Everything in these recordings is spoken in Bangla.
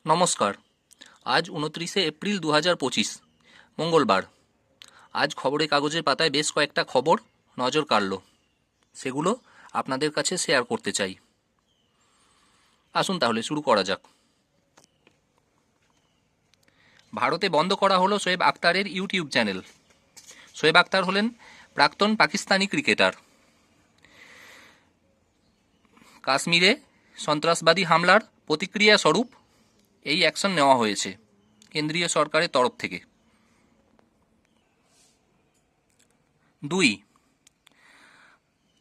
নমস্কার। আজ ২৯শে এপ্রিল ২০২৫ মঙ্গলবার। আজ খবরের কাগজের পাতায় বেশ কয়েকটা খবর নজর কাড়ল, সেগুলো আপনাদের কাছে শেয়ার করতে চাই। আসুন তাহলে শুরু করা যাক। ভারতে বন্ধ করা হলো শোয়েব আখতারের ইউটিউব চ্যানেল। শোয়েব আখতার হলেন প্রাক্তন পাকিস্তানি ক্রিকেটার। কাশ্মীরে সন্ত্রাসবাদী হামলার প্রতিক্রিয়া স্বরূপ এই অ্যাকশন নেওয়া হয়েছে কেন্দ্রীয় সরকারের তরফ থেকে। 2.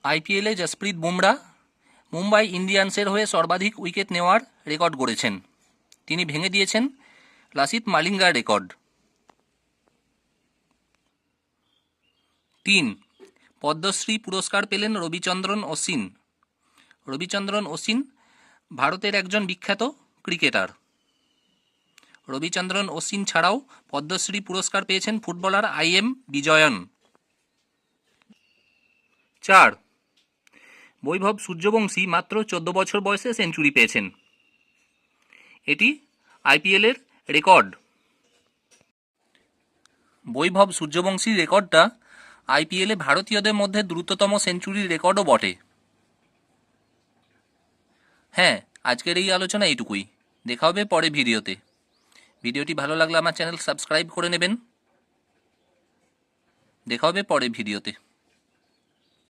আইপিএলে জসপ্রীত বুমরা মুম্বাই ইন্ডিয়ান্সের হয়ে সর্বাধিক উইকেট নেওয়ার রেকর্ড গড়েছেন। তিনি ভেঙে দিয়েছেন লাসিথ মালিঙ্গার রেকর্ড। 3. পদ্মশ্রী পুরস্কার পেলেন রবিচন্দ্রন অশ্বিন। রবিচন্দ্রন অশ্বিন ভারতের একজন বিখ্যাত ক্রিকেটার। রবিচন্দ্রন অশ্বিন ছাড়াও পদ্মশ্রী পুরস্কার পেয়েছেন ফুটবলার IM বিজয়ন। 4. বৈভব সূর্যবংশী মাত্র 14 বছর বয়সে সেঞ্চুরি পেয়েছেন। এটি IPL-এর রেকর্ড। বৈভব সূর্যবংশীর রেকর্ডটা IPL-এ ভারতীয়দের মধ্যে দ্রুততম সেঞ্চুরির রেকর্ডও বটে। হ্যাঁ, আজকের এই আলোচনা এইটুকুই। দেখা হবে পরে ভিডিওতে। ভিডিওটি ভালো লাগলে আমার চ্যানেল সাবস্ক্রাইব করে নেবেন। দেখা হবে পরে ভিডিওতে।